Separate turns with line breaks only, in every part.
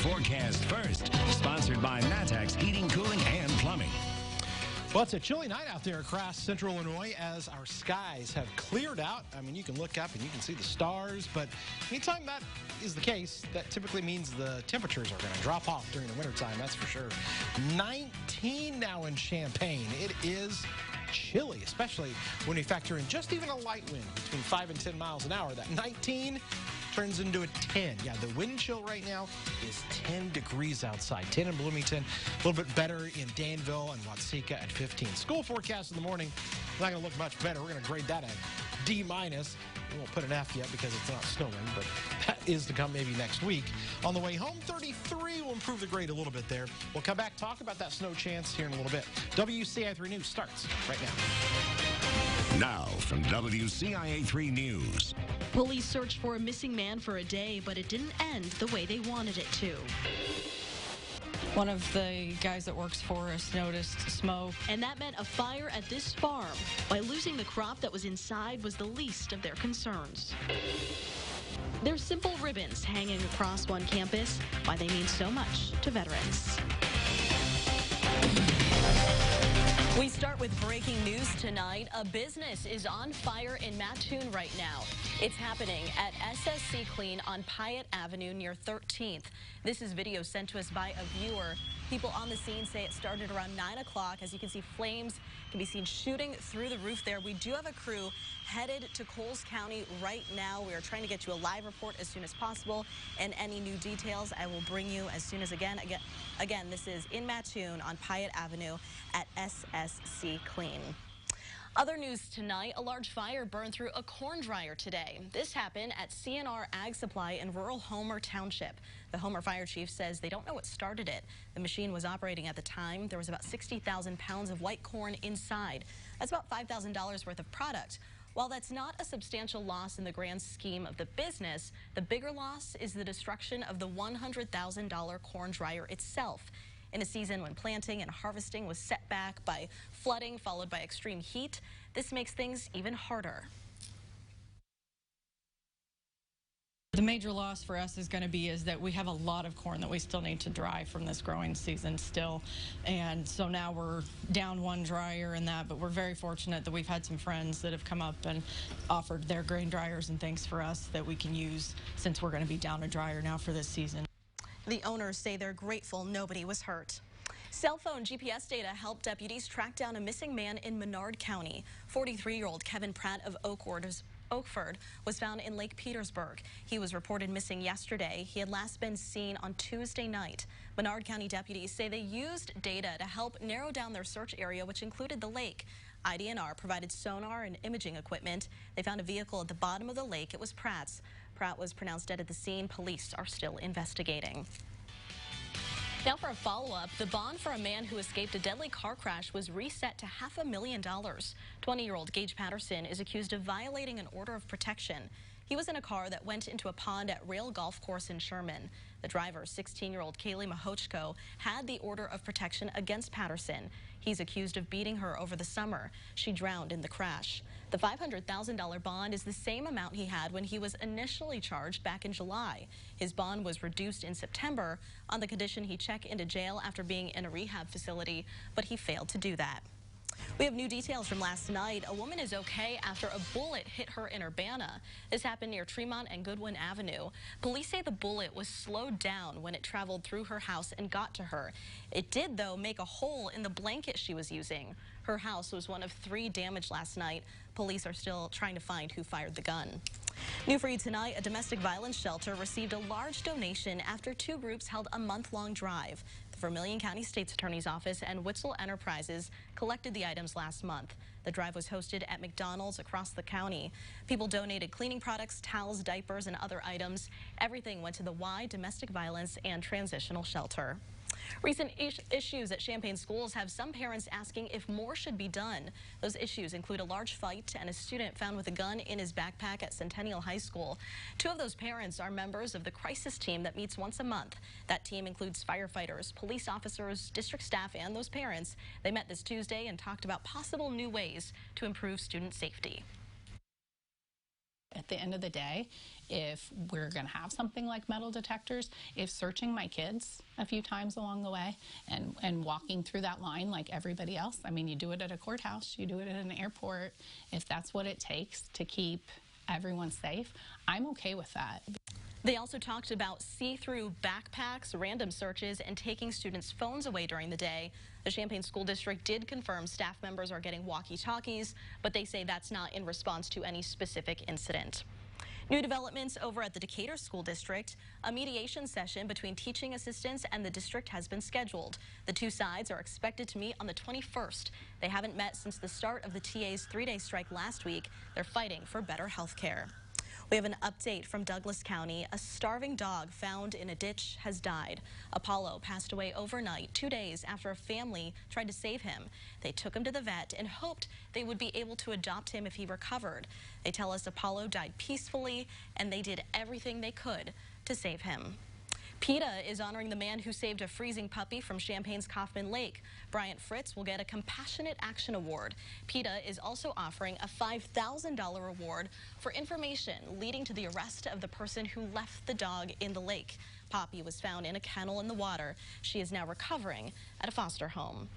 Forecast first, sponsored by Matex Heating, Cooling, and Plumbing.
Well, it's a chilly night out there across central Illinois as our skies have cleared out. I mean, you can look up and you can see the stars, but anytime that is the case, that typically means the temperatures are going to drop off during the wintertime, that's for sure. 19 now in Champaign. It is chilly, especially when you factor in just even a light wind between 5 and 10 miles an hour. That 19 turns into a 10. Yeah, the wind chill right now is 10 degrees outside. 10 in Bloomington, a little bit better in Danville and Watsika at 15. School forecast in the morning, not going to look much better. We're going to grade that a D-. We won't put an F yet because it's not snowing, but that is to come maybe next week. On the way home, 33 will improve the grade a little bit there. We'll come back, talk about that snow chance here in a little bit. WCIA 3 News starts right now.
Now from WCIA 3 News.
Police searched for a missing man for a day, but it didn't end the way they wanted it to.
One of the guys that works for us noticed smoke.
And that meant a fire at this farm. Why losing the crop that was inside was the least of their concerns. There's simple ribbons hanging across one campus, why they mean so much to veterans. We start with breaking news tonight. A business is on fire in Mattoon right now. It's happening at SSC Clean on Piatt Avenue near 13th. This is video sent to us by a viewer. People on the scene say it started around 9 o'clock. As you can see, flames can be seen shooting through the roof there. We do have a crew headed to Coles County right now. We are trying to get you a live report as soon as possible, and any new details I will bring you as soon as again, this is in Mattoon on Piatt Avenue at SSC Clean. Other news tonight, a large fire burned through a corn dryer today. This happened at CNR Ag Supply in rural Homer Township. The Homer Fire Chief says they don't know what started it. The machine was operating at the time. There was about 60,000 pounds of white corn inside. That's about $5,000 worth of product. While that's not a substantial loss in the grand scheme of the business, the bigger loss is the destruction of the $100,000 corn dryer itself. In a season when planting and harvesting was set back by flooding followed by extreme heat, this makes things even harder.
The major loss for us is going to be is that we have a lot of corn that we still need to dry from this growing season still. And so now we're down one dryer and that, but we're very fortunate that we've had some friends that have come up and offered their grain dryers and things for us that we can use since we're going to be down a dryer now for this season.
The owners say they're grateful nobody was hurt. Cell phone GPS data helped deputies track down a missing man in Menard County. 43-year-old Kevin Pratt of Oakford was found in Lake Petersburg. He was reported missing yesterday. He had last been seen on Tuesday night. Menard County deputies say they used data to help narrow down their search area, which included the lake. IDNR provided sonar and imaging equipment. They found a vehicle at the bottom of the lake. It was Pratt's. Pratt was pronounced dead at the scene. Police are still investigating. Now for a follow-up, the bond for a man who escaped a deadly car crash was reset to $500,000. 20-year-old Gage Patterson is accused of violating an order of protection. He was in a car that went into a pond at Rail Golf Course in Sherman. The driver, 16-year-old Kaylee Mahochko, had the order of protection against Patterson. He's accused of beating her over the summer. She drowned in the crash. The $500,000 bond is the same amount he had when he was initially charged back in July. His bond was reduced in September on the condition he check into jail after being in a rehab facility, but he failed to do that. We have new details from last night. A woman is okay after a bullet hit her in Urbana. This happened near Tremont and Goodwin Avenue. Police say the bullet was slowed down when it traveled through her house and got to her. It did, though, make a hole in the blanket she was using. Her house was one of 3 damaged last night. Police are still trying to find who fired the gun. New for you tonight, a domestic violence shelter received a large donation after 2 groups held a month-long drive. The Vermilion County State's Attorney's Office and Witzel Enterprises collected the items last month. The drive was hosted at McDonald's across the county. People donated cleaning products, towels, diapers, and other items. Everything went to the Y Domestic Violence and Transitional Shelter. Recent issues at Champaign schools have some parents asking if more should be done. Those issues include a large fight and a student found with a gun in his backpack at Centennial High School. 2 of those parents are members of the crisis team that meets once a month. That team includes firefighters, police officers, district staff, and those parents. They met this Tuesday and talked about possible new ways to improve student safety.
At the end of the day, if we're going to have something like metal detectors, if searching my kids a few times along the way and walking through that line like everybody else, I mean, you do it at a courthouse, you do it at an airport, if that's what it takes to keep everyone safe, I'm okay with that.
They also talked about see-through backpacks, random searches, and taking students' phones away during the day. The Champaign School District did confirm staff members are getting walkie-talkies, but they say that's not in response to any specific incident. New developments over at the Decatur School District. A mediation session between teaching assistants and the district has been scheduled. The two sides are expected to meet on the 21st. They haven't met since the start of the TA's 3-day strike last week. They're fighting for better health care. We have an update from Douglas County. A starving dog found in a ditch has died. Apollo passed away overnight, 2 days after a family tried to save him. They took him to the vet and hoped they would be able to adopt him if he recovered. They tell us Apollo died peacefully, and they did everything they could to save him. PETA is honoring the man who saved a freezing puppy from Champaign's Kaufman Lake. Bryant Fritz will get a Compassionate Action Award. PETA is also offering a $5,000 award for information leading to the arrest of the person who left the dog in the lake. Poppy was found in a kennel in the water. She is now recovering at a foster home.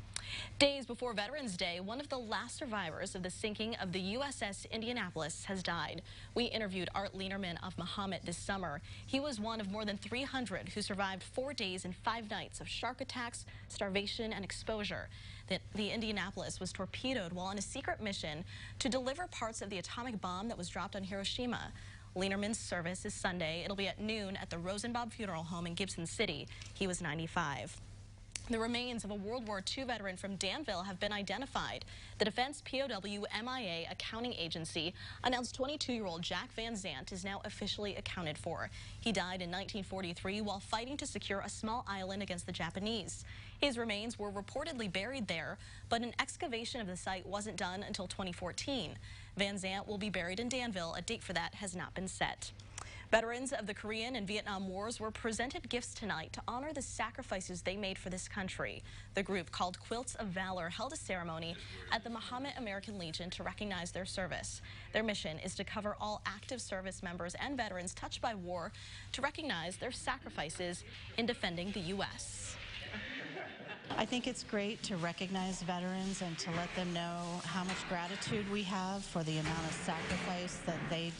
Days before Veterans Day, one of the last survivors of the sinking of the USS Indianapolis has died. We interviewed Art Lienerman of Mahomet this summer. He was one of more than 300 who survived 4 days and 5 nights of shark attacks, starvation, and exposure. The Indianapolis was torpedoed while on a secret mission to deliver parts of the atomic bomb that was dropped on Hiroshima. Lienerman's service is Sunday. It'll be at noon at the Rosenbaum Funeral Home in Gibson City. He was 95. The remains of a World War II veteran from Danville have been identified. The Defense POW MIA Accounting Agency announced 22-year-old Jack Van Zant is now officially accounted for. He died in 1943 while fighting to secure a small island against the Japanese. His remains were reportedly buried there, but an excavation of the site wasn't done until 2014. Van Zant will be buried in Danville. A date for that has not been set. Veterans of the Korean and Vietnam Wars were presented gifts tonight to honor the sacrifices they made for this country. The group, called Quilts of Valor, held a ceremony at the Mahomet American Legion to recognize their service. Their mission is to cover all active service members and veterans touched by war to recognize their sacrifices in defending the U.S.
I think it's great to recognize veterans and to let them know how much gratitude we have for the amount of sacrifice that they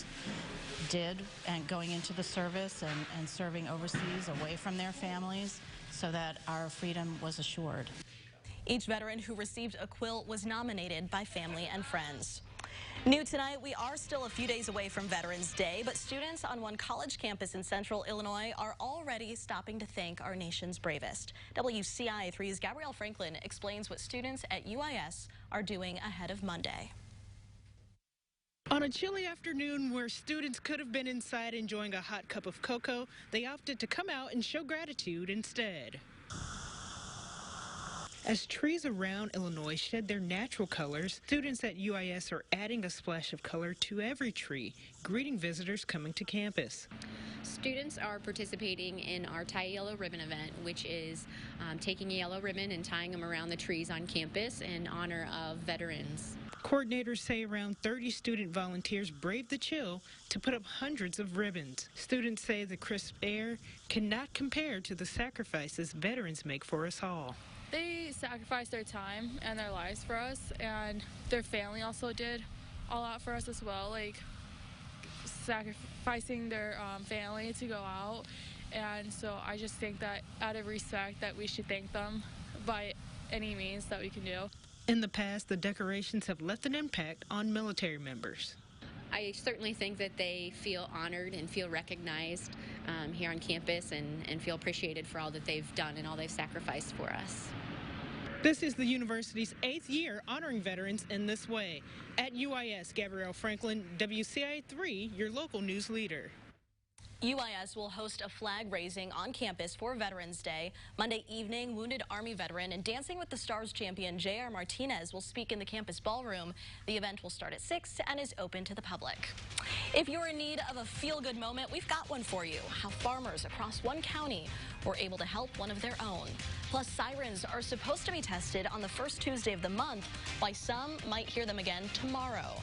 did and going into the service and serving overseas away from their families so that our freedom was assured.
Each veteran who received a quilt was nominated by family and friends. New tonight, we are still a few days away from Veterans Day, but students on one college campus in central Illinois are already stopping to thank our nation's bravest. WCIA 3's Gabrielle Franklin explains what students at UIS are doing ahead of Monday.
On a chilly afternoon where students could have been inside enjoying a hot cup of cocoa, they opted to come out and show gratitude instead. As trees around Illinois shed their natural colors, students at UIS are adding a splash of color to every tree, greeting visitors coming to campus.
Students are participating in our Tie a Yellow Ribbon event, which is taking a yellow ribbon and tying them around the trees on campus in honor of veterans.
Coordinators say around 30 student volunteers braved the chill to put up hundreds of ribbons. Students say the crisp air cannot compare to the sacrifices veterans make for us all.
They sacrificed their time and their lives for us, and their family also did a lot for us as well, like sacrificing their family to go out. And so I just think that out of respect that we should thank them by any means that we can do.
In the past, the decorations have left an impact on military members.
I certainly think that they feel honored and feel recognized here on campus and feel appreciated for all that they've done and all they've sacrificed for us.
This is the university's 8th year honoring veterans in this way. At UIS, Gabrielle Franklin, WCIA 3, your local news leader.
UIS will host a flag raising on campus for Veterans Day. Monday evening, Wounded Army veteran and Dancing with the Stars champion J.R. Martinez will speak in the campus ballroom. The event will start at 6 and is open to the public. If you're in need of a feel-good moment, we've got one for you. How farmers across one county were able to help one of their own. Plus, sirens are supposed to be tested on the first Tuesday of the month, why some might hear them again tomorrow.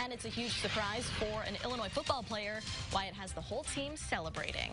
And it's a huge surprise for an Illinois football player. Wyatt has the whole team celebrating.